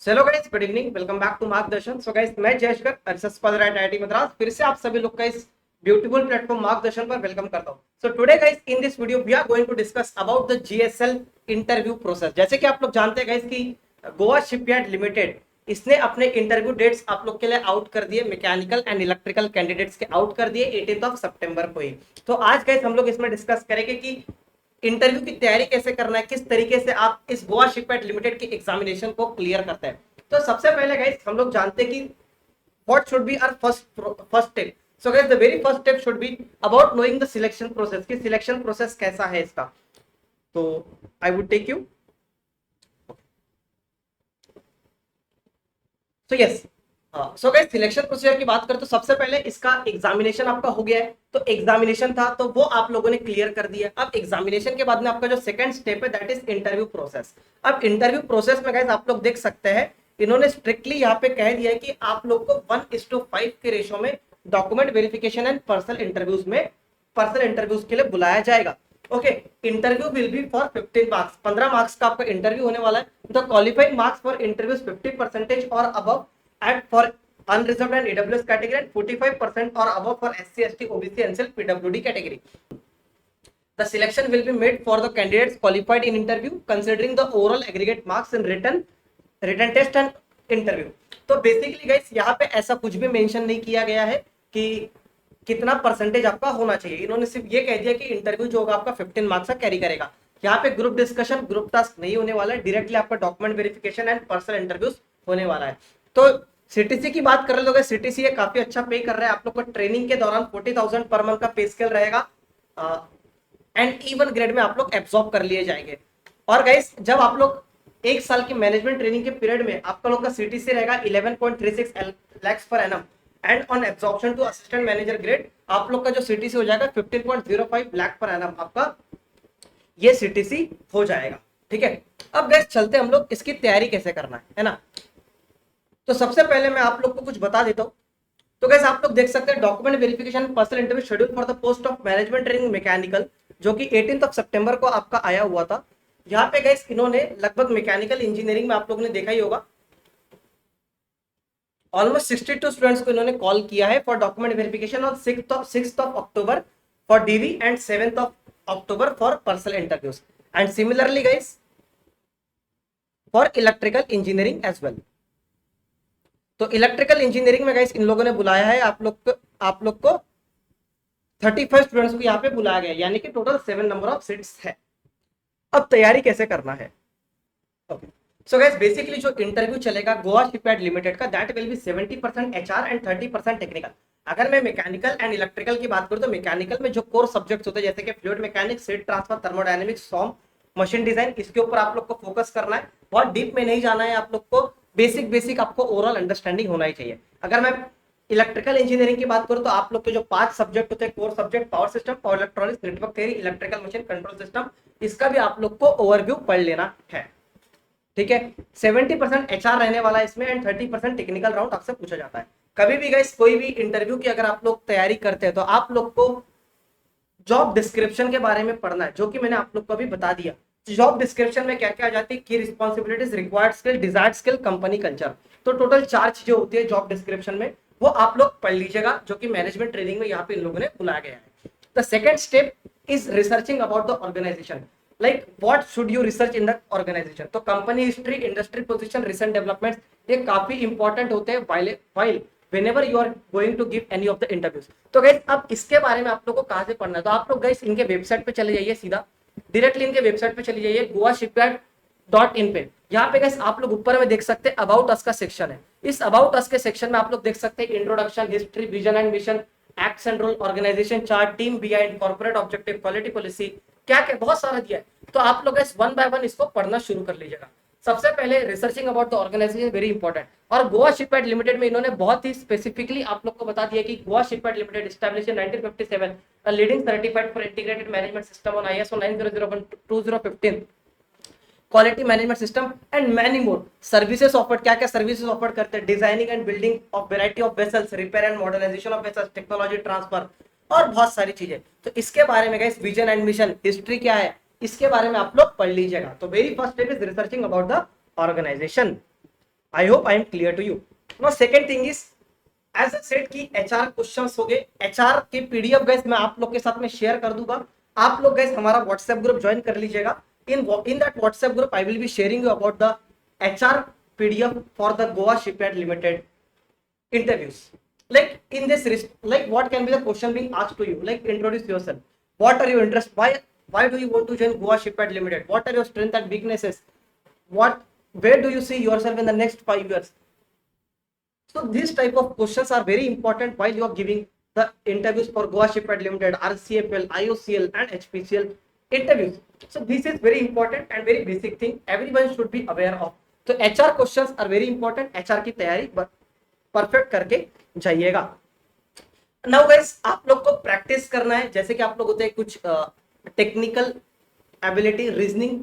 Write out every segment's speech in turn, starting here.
चलो guys, good evening, welcome back to Margdarshan. So guys, मैं Jaishankar research scholar at IIT Madras फिर से आप सभी लोग का इस ब्यूटीफुल प्लेटफॉर्म मार्गदर्शन पर वेलकम करता हूं। So today guys, in this video we are going to discuss about the GSL interview process. जैसे कि आप लोग जानते हैं गाइस कि गोवा शिपयार्ड लिमिटेड इसने अपने इंटरव्यू डेट्स आप लोग के लिए आउट कर दिए, मैकेनिकल एंड इलेक्ट्रिकल कैंडिडेट्स के आउट कर दिए 18 ऑफ सितंबर को ही। तो आज गाइस हम लोग इसमें डिस्कस करेंगे कि इंटरव्यू की तैयारी कैसे करना है, किस तरीके से आप इस गोवा शिपयार्ड लिमिटेड की एग्जामिनेशन को क्लियर करते हैं। तो सबसे पहले गाइस हम लोग जानते हैं कि what should be our first step. So guys, the very first step should be about knowing the selection process, कि सिलेक्शन प्रोसेस कैसा है इसका। तो I would take you. So yes, so guys, selection procedure की बात करें तो सबसे पहले इसका एग्जामिनेशन आपका हो गया है। तो एग्जामिनेशन था तो वो आप लोगों ने क्लियर कर दिया। अब एग्जामिनेशन के बाद में आपका जो सेकंड स्टेप है दैट इज इंटरव्यू प्रोसेस। अब इंटरव्यू प्रोसेस में गाइस आप लोग देख सकते हैं, इन्होंने स्ट्रिक्टली यहाँ पे कह दिया है कि आप लोग को 1:5 के रेशो में document verification and personal interviews के लिए बुलाया जाएगा। Okay, interview will be for 15 marks, 15 marks का आपका इंटरव्यू होने वाला है। The qualifying marks for interviews 50% और above at for unreserved and EWS category and 45% or above for SC, ST, OBC, NCL, PWD category. The selection will be made for the candidates qualified in interview considering the overall aggregate marks in written test and interview. तो basically guys यहाँ पे ऐसा कुछ भी mention नहीं किया गया है कि कितना परसेंटेज आपका होना चाहिए। इन्होंने सिर्फ ये कह दिया कि इंटरव्यू जो होगा आपका 15 मार्क्स का कैरी करेगा। यहाँ पे ग्रुप डिस्कशन, ग्रुप टास्क नहीं होने वाला है, डायरेक्टली आपका document verification and personal interviews होने वाला है। तो सीटीसी की बात कर रहे लोग, सीटीसी ये काफी अच्छा पे कर रहा है। आप लोग को ट्रेनिंग के दौरान 40,000 पर मंथ का पे स्केल रहेगा एंड इवन ग्रेड में आप लोग एब्सॉर्ब कर लिए जाएंगे। और गाइस, जब आप लोग एक साल की मैनेजमेंट ट्रेनिंग के पीरियड में आपका लोग का सीटीसी रहेगा 11.36 lakhs पर एनम and on absorption to assistant manager grade आप लोग का जो सीटीसी हो जाएगा 15.05 लाख पर एनम आपका ये सीटीसी हो जाएगा। ठीक है, अब गाइस चलते हम लोग इसकी तैयारी कैसे करना है ना। तो सबसे पहले मैं आप लोग को कुछ बता देता हूं। तो गाइस आप लोग देख सकते हैं document verification personal interview schedule for the post of management training mechanical, जो कि 18 सितंबर को आपका आया हुआ था। यहाँ पे गाइस इन्होंने लगभग मैकेनिकल इंजीनियरिंग में आप लोगों ने देखा ही होगा ऑलमोस्ट 62 स्टूडेंट्स को इन्होंने कॉल किया है for document verification on 6th of October for DV and 7th of October for personal interviews and similarly guys for electrical engineering as well. तो इलेक्ट्रिकल इंजीनियरिंग में गाइस इन लोगों ने बुलाया है आप लोग को 35 स्टूडेंट्स को यहाँ पे बुलाया गया, यानी कि टोटल 7 नंबर ऑफ सीट्स है। अब तैयारी कैसे करना है। ओके, सो गाइस बेसिकली जो इंटरव्यू चलेगा गोवा शिपयार्ड लिमिटेड का that will be 70% HR and 30% technical. अगर मैं मैकेनिकल एंड इलेक्ट्रिकल की बात करूं तो मैकेनिकल में जो कोर सब्जेक्ट्स होते हैं जैसे कि fluid mechanics, heat transfer, thermodynamics, SOM, machine design, इसके ऊपर आप लोग को फोकस करना है। बहुत डीप में नहीं जाना है, आप लोग को बेसिक आपको ओवरऑल अंडरस्टैंडिंग होना ही चाहिए। अगर मैं इलेक्ट्रिकल इंजीनियरिंग की बात करूं तो आप लोग के जो 5 सब्जेक्ट होते हैं core subject, power system, power electronics, network theory, electrical machine, control system, इसका भी आप लोग को ओवरव्यू पढ़ लेना है। ठीक है, 70% एचआर रहने वाला है इसमें एंड 30% टेक्निकल राउंड आपसे पूछा जाता है। कभी भी गाइस कोई भी इंटरव्यू की अगर आप लोग तैयारी करते हैं तो आप लोग को जॉब डिस्क्रिप्शन के बारे में पढ़ना है, जो कि मैंने आप लोग को अभी बता दिया। जॉब डिस्क्रिप्शन में क्या क्या आ जाती है, की responsibilities, required skill, desired skill, company culture. तो टोटल 4 चीजें होती है जॉब डिस्क्रिप्शन में, वो आप लोग पढ़ लीजिएगा, जो कि मैनेजमेंट ट्रेनिंग में यहाँ पे इन लोगों ने बुलाया गया है। The second step is researching about the organisation, like what should you research in the organisation. तो company history, industry position, recent developments, ये काफी इंपॉर्टेंट होते हैं while whenever you are going to give any of the interviews। तो guys अब इसके बारे में आप लोग को कहां से पढ़ना है, तो आप लोग गाइस इनके वेबसाइट पे चले जाइए, सीधा डायरेक्टली इनके वेबसाइट पे चले जाइए goashipyard.in पे। यहाँ पे गाइस आप लोग ऊपर में देख सकते हैं अबाउट अस का सेक्शन है। इस अबाउट अस के सेक्शन में आप लोग देख सकते हैं introduction, history, vision and mission, acts and role, organisation chart, team behind, corporate objective, quality policy, क्या क्या बहुत सारा दिया है। तो आप लोग गाइस 1 बाय 1 इसको पढ़ना शुरू कर लीजिएगा। सबसे पहले researching about the organisation very important. और गोवा शिपयार्ड लिमिटेड में इन्होंने बहुत ही स्पेसिफिकली आप लोग को बता दिया कि Goa shipyard limited established in 1957, a leading certified for integrated management system on ISO 9001:2015 quality management system and many more services offered. क्या क्या सर्विसेज ऑफर करते हैं, designing and building of variety of vessels, repair and modernisation of vessels, technology transfer और बहुत सारी चीजें। तो इसके बारे में guys vision and mission, history क्या है, इसके बारे में आप लोग पढ़ लीजिएगा। तो very first step is researching about the organisation. I hope I am clear to you. No second thing is as a set की एचआर क्वेश्चंस हो गए, एचआर के पीडीएफ गाइस मैं आप लोग के साथ में शेयर कर दूंगा। आप लोग गाइस हमारा व्हाट्सएप ग्रुप ज्वाइन कर लीजिएगा। In that WhatsApp group I will be sharing you about the HR PDF for the Goa shipyard limited interviews. Like in this like what can be the question being asked to you, like introduce yourself, what are your interests, why do you want to join Goa Shipyard Limited, what are your strengths and weaknesses, where do you see yourself in the next 5 years. So these type of questions are very important while you are giving the interviews for Goa Shipyard Limited, RCFL, IOCL and HPCL interviews. So this is very important and very basic thing everyone should be aware of. So HR questions are very important, HR की तैयारी perfect करके जाइएगा। Now guys आप लोग को practice करना है, जैसे कि आप लोग होते हैं कुछ technical ability, reasoning,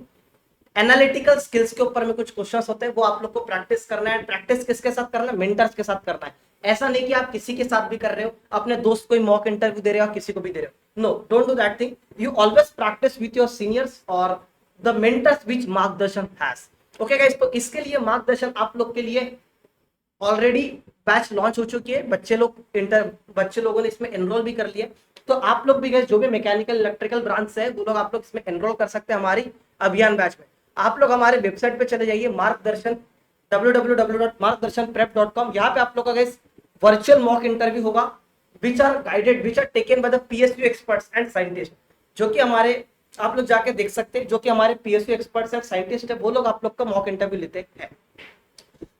analytical skills के ऊपर में कुछ क्वेश्चंस होते हैं, वो आप लोग को प्रैक्टिस करना है। प्रैक्टिस किसके साथ करना है? मेंटर्स के साथ करना है। ऐसा नहीं कि आप किसी के साथ भी कर रहे हो, अपने दोस्त को मॉक इंटरव्यू दे रहे हो, किसी को भी दे रहे हो। No, don't do that thing. You always practice with your seniors और the mentors which Margdarshan has. Okay guys, तो इसके लिए मार्गदर्शन आप लोग के लिए ऑलरेडी बैच लॉन्च हो चुकी है, बच्चे लोगों ने इसमें एनरोल भी कर लिया। तो आप लोग भी गए जो भी मैकेनिकल इलेक्ट्रिकल ब्रांच है वो लोग आप लोग इसमें एनरोल कर सकते हैं हमारी अभियान बैच में। आप लोग हमारे वेबसाइट पे चले जाइए, मार्गदर्शन www.margdarshanprep.com। यहाँ पे आप लोग का गाइस वर्चुअल मॉक इंटरव्यू होगा which are taken by the PSU experts and scientist, जो कि हमारे आप लोग जाके देख सकते हैं, जो कि हमारे पीएसयू एक्सपर्ट्स एंड साइंटिस्ट है, वो लोग आप लोग का मॉक इंटरव्यू लेते हैं।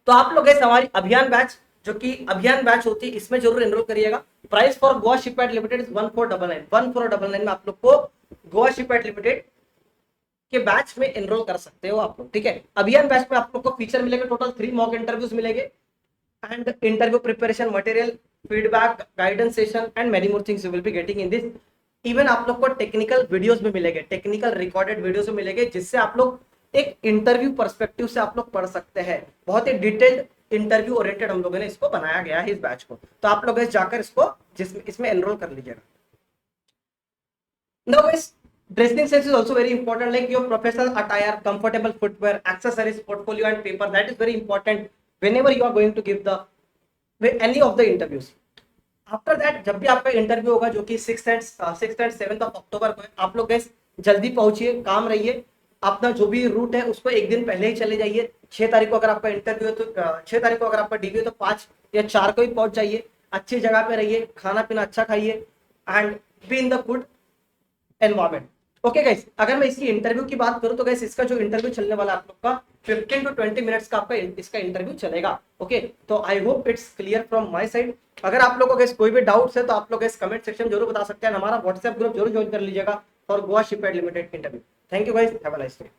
तो आप लोग गाइस हमारी अभियान बैच, जो कि अभियान बैच होती है, इसमें जरूर एनरोल करिएगा। Price for Goa shipyard limited is 1499 में आप लोग को गोवा शिपयार्ड लिमिटेड के बैच में एनरोल कर सकते हो आप लोग, ठीक है। अभियान बैच में आप लोग को फीचर मिलेगा, टोटल 3 मॉक इंटरव्यूज मिलेंगे and interview preparation material, feedback, guidance session and many more things you will be getting in this. Even आप लोग को टेक्निकल वीडियोस में मिलेंगे, टेक्निकल रिकॉर्डेड वीडियोस में मिलेंगे, जिससे आप लोग एक इंटरव्यू पर्सपेक्टिव से आप लोग पढ़ सकते हैं। बहुत ही डिटेल्ड इंटरव्यू ओरिएंटेड हम लोगों ने इसको बनाया गया है इस बैच को। तो आप लोग जाकर इसको इसमें एनरोल कर लीजिएगा। Now guys, dressing sense is also very important, like your professional attire, comfortable footwear, accessories, portfolio and paper, that is very important whenever you are going to give the any of the interviews. After that, जब भी आपका interview होगा, जो कि 6th and 7th of अक्टूबर को है, आप लोग गाइस जल्दी पहुंचिए, काम रहिए। अपना जो भी रूट है उसको एक दिन पहले ही चले जाइए। 6 तारीख को अगर आपका इंटरव्यू है तो 6 तारीख को अगर आपका डीवी है तो 5 या 4 को ही पहुंच जाइए। अच्छी जगह पे रहिए, खाना पीना अच्छा खाइए and be in the good environment. Okay guys, अगर मैं इसकी इंटरव्यू की बात करूं तो गाइस इसका जो इंटरव्यू चलने वाला आप लोग का 15 to 20 मिनट्स का आपका इसका इंटरव्यू चलेगा। ओके, तो I hope it's clear from my side. अगर आप लोगों को गाइस कोई भी डाउट्स है तो आप लोग इस कमेंट सेक्शन जरूर बता सकते हैं। हमारा व्हाट्सएप ग्रुप जरूर ज्वाइन कर लीजिएगा for Goa shipyard limited interview. Thank you guys, have a nice day.